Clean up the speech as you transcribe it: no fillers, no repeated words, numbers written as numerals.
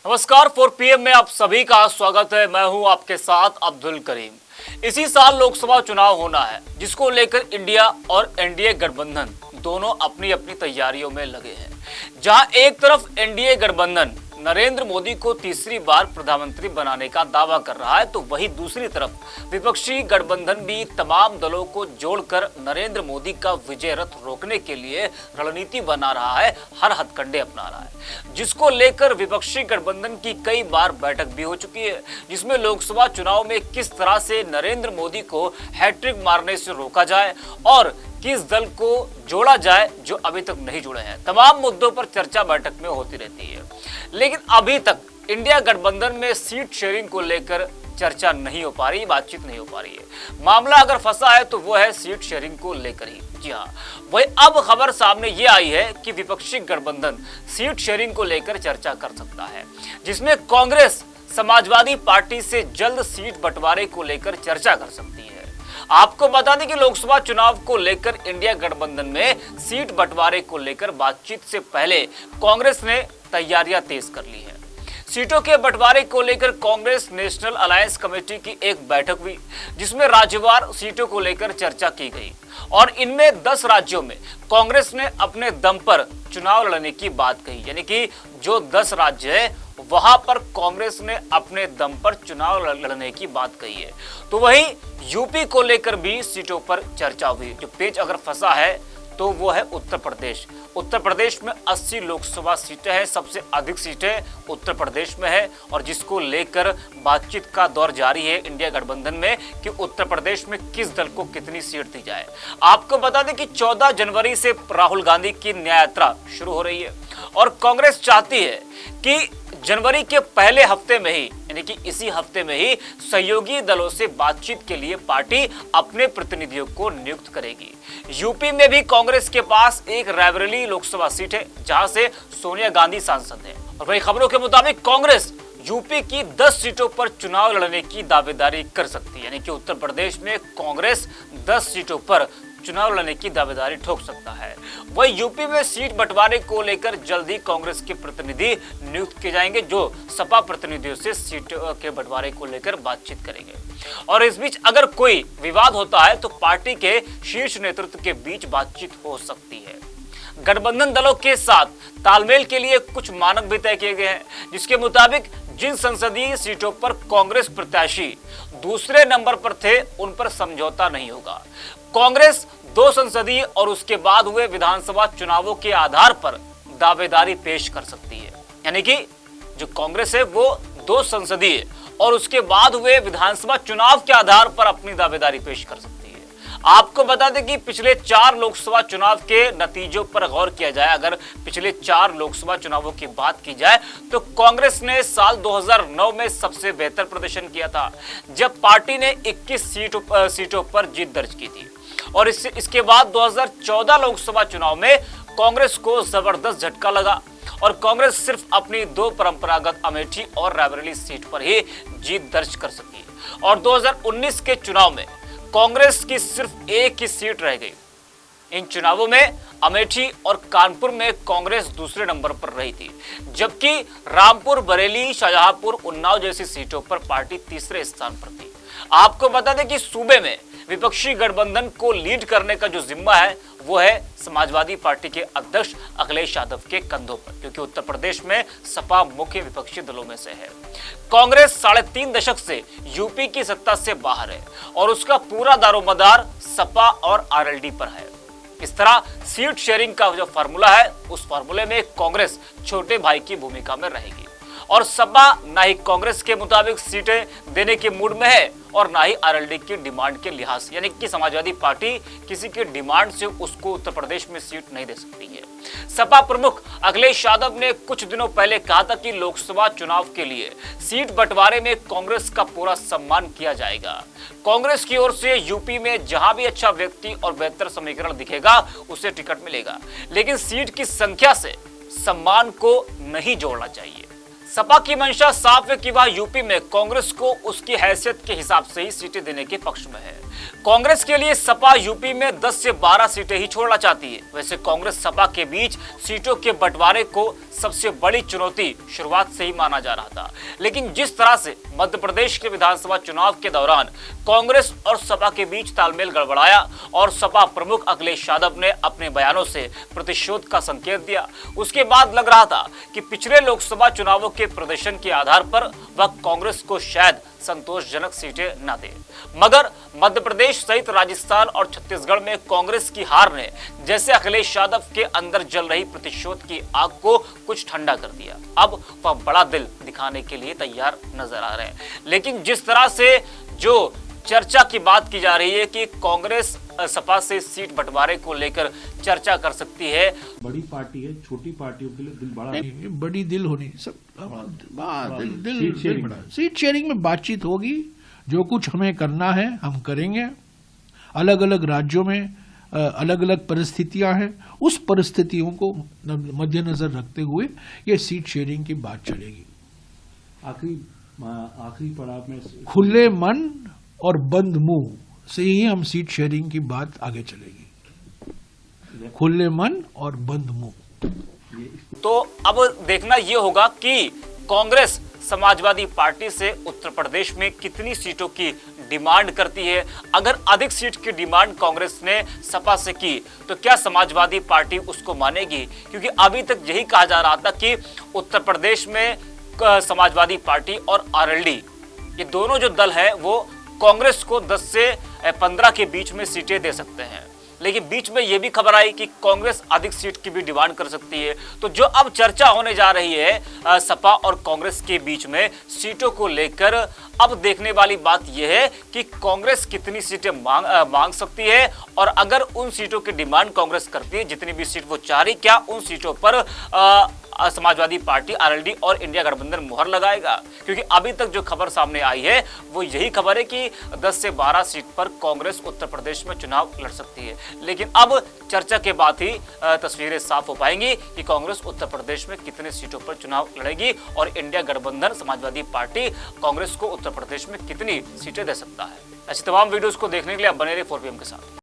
नमस्कार 4 PM में आप सभी का स्वागत है। मैं हूं आपके साथ अब्दुल करीम। इसी साल लोकसभा चुनाव होना है, जिसको लेकर इंडिया और एनडीए गठबंधन दोनों अपनी अपनी तैयारियों में लगे हैं। जहां एक तरफ एनडीए गठबंधन नरेंद्र मोदी को तीसरी बार प्रधानमंत्री बनाने का दावा कर रहा है, तो वहीं दूसरी तरफ विपक्षी गठबंधन भी तमाम दलों को जोड़कर नरेंद्र मोदी का विजय रथ रोकने के लिए रणनीति बना रहा है, हर हथकंडे अपना रहा है, जिसको लेकर विपक्षी गठबंधन की कई बार बैठक भी हो चुकी है, जिसमें लोकसभा चुनाव में किस तरह से नरेंद्र मोदी को हैट्रिक मारने से रोका जाए और किस दल को जोड़ा जाए जो अभी तक नहीं जुड़े हैं। तमाम मुद्दों पर चर्चा बैठक में होती रहती है, लेकिन अभी तक इंडिया गठबंधन में सीट शेयरिंग को लेकर चर्चा नहीं हो पा रही, बातचीत नहीं हो पा रही है। मामला अगर फंसा है तो वो है सीट शेयरिंग को लेकर ही। जी हाँ, वही अब खबर सामने ये आई है कि विपक्षी गठबंधन सीट शेयरिंग को लेकर चर्चा कर सकता है, जिसमें कांग्रेस समाजवादी पार्टी से जल्द सीट बंटवारे को लेकर चर्चा कर सकती है। आपको बता दें कि लोकसभा चुनाव को लेकर इंडिया गठबंधन में सीट बंटवारे को लेकर बातचीत से पहले कांग्रेस ने तैयारियां तेज कर ली है। सीटों के बंटवारे को लेकर कांग्रेस नेशनल अलायंस कमेटी की एक बैठक हुई, जिसमें राज्यवार सीटों को लेकर चर्चा की गई और इनमें 10 राज्यों में कांग्रेस ने अपने दम पर चुनाव लड़ने की बात कही। यानी कि जो 10 राज्य है वहां पर कांग्रेस ने अपने दम पर चुनाव लड़ने की बात कही है। तो वहीं यूपी को लेकर भी सीटों पर चर्चा हुई। जो पेच अगर फंसा है तो वो है उत्तर प्रदेश। उत्तर प्रदेश में 80 लोकसभा सीटें हैं, सबसे अधिक सीटें उत्तर प्रदेश में है और जिसको लेकर बातचीत का दौर जारी है इंडिया गठबंधन में कि उत्तर प्रदेश में किस दल को कितनी सीट दी जाए। आपको बता दें कि 14 जनवरी से राहुल गांधी की न्याय यात्रा शुरू हो रही है और कांग्रेस चाहती है कि जनवरी के पहले हफ्ते में ही, यानी कि इसी हफ्ते में ही सहयोगी दलों से बातचीत के लिए पार्टी अपने प्रतिनिधियों को नियुक्त करेगी। यूपी में भी कांग्रेस के पास एक रायबरेली लोकसभा सीट है, जहां से सोनिया गांधी सांसद हैं और वही खबरों के मुताबिक कांग्रेस यूपी की 10 सीटों पर चुनाव लड़ने की दावेदारी कर सकती है। यानी कि उत्तर प्रदेश में कांग्रेस 10 सीटों पर चुनाव लड़ने की दावेदारी ठोक सकता है। वही यूपी में सीट बंटवारे को लेकर जल्द ही कांग्रेस के प्रतिनिधि नियुक्त किए जाएंगे, जो सपा प्रतिनिधियों से सीट के बंटवारे को लेकर बातचीत करेंगे। और इस बीच अगर कोई विवाद होता है तो पार्टी के शीर्ष नेतृत्व के बीच बातचीत हो सकती है। गठबंधन दलों के साथ तालमेल के लिए कुछ मानक भी तय किए गए हैं, जिसके मुताबिक जिन संसदीय सीटों पर कांग्रेस प्रत्याशी दूसरे नंबर पर थे उन पर समझौता नहीं होगा। कांग्रेस 2 संसदीय और उसके बाद हुए विधानसभा चुनावों के आधार पर दावेदारी पेश कर सकती है। यानी कि जो कांग्रेस है वो 2 संसदीय और उसके बाद हुए विधानसभा चुनाव के आधार पर अपनी दावेदारी पेश कर सकती है। आपको बता दें कि पिछले 4 लोकसभा चुनाव के नतीजों पर गौर किया जाए, अगर पिछले 4 लोकसभा चुनावों की बात की जाए तो कांग्रेस ने साल 2009 में सबसे बेहतर प्रदर्शन किया था, जब पार्टी ने 21 सीटों पर जीत दर्ज की थी। और इसके बाद 2014 लोकसभा चुनाव में कांग्रेस को जबरदस्त झटका लगा और कांग्रेस सिर्फ अपनी 2 परंपरागत अमेठी और रायबरेली सीट पर ही जीत दर्ज कर सकी और 2019 के चुनाव में कांग्रेस की सिर्फ एक ही सीट रह गई। इन चुनावों में अमेठी और कानपुर में कांग्रेस दूसरे नंबर पर रही थी, जबकि रामपुर, बरेली, शाहजहांपुर, उन्नाव जैसी सीटों पर पार्टी तीसरे स्थान पर थी। आपको बता दें कि सूबे में विपक्षी गठबंधन को लीड करने का जो जिम्मा है वो है समाजवादी पार्टी के अध्यक्ष अखिलेश यादव के कंधों पर, क्योंकि उत्तर प्रदेश में सपा मुख्य विपक्षी दलों में से है। कांग्रेस 3.5 दशक से यूपी की सत्ता से बाहर है और उसका पूरा दारोमदार सपा और आरएलडी पर है। इस तरह सीट शेयरिंग का जो फार्मूला है उस फार्मूले में कांग्रेस छोटे भाई की भूमिका में रहेगी और सपा ना ही कांग्रेस के मुताबिक सीटें देने के मूड में है और ना ही आरएलडी की डिमांड के लिहाज से, यानी कि समाजवादी पार्टी किसी की डिमांड से उसको उत्तर प्रदेश में सीट नहीं दे सकती है। सपा प्रमुख अखिलेश यादव ने कुछ दिनों पहले कहा था कि लोकसभा चुनाव के लिए सीट बंटवारे में कांग्रेस का पूरा सम्मान किया जाएगा। कांग्रेस की ओर से यूपी में जहां भी अच्छा व्यक्ति और बेहतर समीकरण दिखेगा उसे टिकट मिलेगा, लेकिन सीट की संख्या से सम्मान को नहीं जोड़ना चाहिए। सपा की मंशा साफ है कि वह यूपी में कांग्रेस को उसकी हैसियत के हिसाब से ही सीटें देने के पक्ष में है। कांग्रेस के लिए सपा यूपी में 10 से 12 सीटें ही छोड़ना चाहती है। वैसे कांग्रेस सपा के बीच सीटों के बंटवारे को सबसे बड़ी चुनौती शुरुआत से ही माना जा रहा था, लेकिन जिस तरह से मध्य प्रदेश के विधानसभा चुनाव के दौरान कांग्रेस और सपा के बीच तालमेल गड़बड़ाया और सपा प्रमुख अखिलेश यादव ने अपने बयानों से प्रतिशोध का संकेत दिया, उसके बाद लग रहा था कि पिछले लोकसभा चुनावों के प्रदर्शन के आधार पर वह कांग्रेस को शायद संतोषजनक सीटें न दे। मगर मध्य प्रदेश सहित राजस्थान और छत्तीसगढ़ में कांग्रेस की हार ने जैसे अखिलेश यादव के अंदर जल रही प्रतिशोध की आग को कुछ ठंडा कर दिया। अब वह बड़ा दिल दिखाने के लिए तैयार नजर आ रहे हैं। लेकिन जिस तरह से जो चर्चा की बात की जा रही है कि कांग्रेस सपा से सीट बंटवारे को लेकर चर्चा कर सकती है। बड़ी पार्टी है, छोटी पार्टियों के लिए दिल बड़ा नहीं, बड़ी दिल होनी सब दिल बड़ा। सीट शेयरिंग में बातचीत होगी, जो कुछ हमें करना है हम करेंगे। अलग अलग राज्यों में अलग अलग परिस्थितियां हैं, उस परिस्थितियों को मद्देनजर रखते हुए ये सीट शेयरिंग की बात चलेगी। आखिरी पड़ाव में खुले मन और बंद मुंह से ही हम सीट शेयरिंग की बात आगे चलेगी। खुले मन और बंद मुंह। तो अब देखना यह होगा कि कांग्रेस समाजवादी पार्टी से उत्तर प्रदेश में कितनी सीटों की डिमांड करती है। अगर अधिक सीट की डिमांड कांग्रेस ने सपा से की तो क्या समाजवादी पार्टी उसको मानेगी? क्योंकि अभी तक यही कहा जा रहा था कि उत्तर प्रदेश में समाजवादी पार्टी और आरएलडी ये दोनों जो दल है वो कांग्रेस को 10 से 15 के बीच में सीटें दे सकते हैं। लेकिन बीच में यह भी खबर आई कि कांग्रेस अधिक सीट की भी डिमांड कर सकती है। तो जो अब चर्चा होने जा रही है सपा और कांग्रेस के बीच में सीटों को लेकर, अब देखने वाली बात यह है कि कांग्रेस कितनी सीटें मांग सकती है और अगर उन सीटों की डिमांड कांग्रेस करती है, जितनी भी सीट वो चाह रही, क्या उन सीटों पर समाजवादी पार्टी, आरएलडी और इंडिया गठबंधन मुहर लगाएगा? क्योंकि अभी तक जो खबर सामने आई है वो यही खबर है कि 10 से 12 सीट पर कांग्रेस उत्तर प्रदेश में चुनाव लड़ सकती है। लेकिन अब चर्चा के बाद ही तस्वीरें साफ हो पाएंगी कि कांग्रेस उत्तर प्रदेश में कितने सीटों पर चुनाव लड़ेगी और इंडिया गठबंधन समाजवादी पार्टी कांग्रेस को उत्तर प्रदेश में कितनी सीटें दे सकता है। ऐसी तमाम वीडियोस को देखने के लिए आप बने रहिए 4PM के साथ।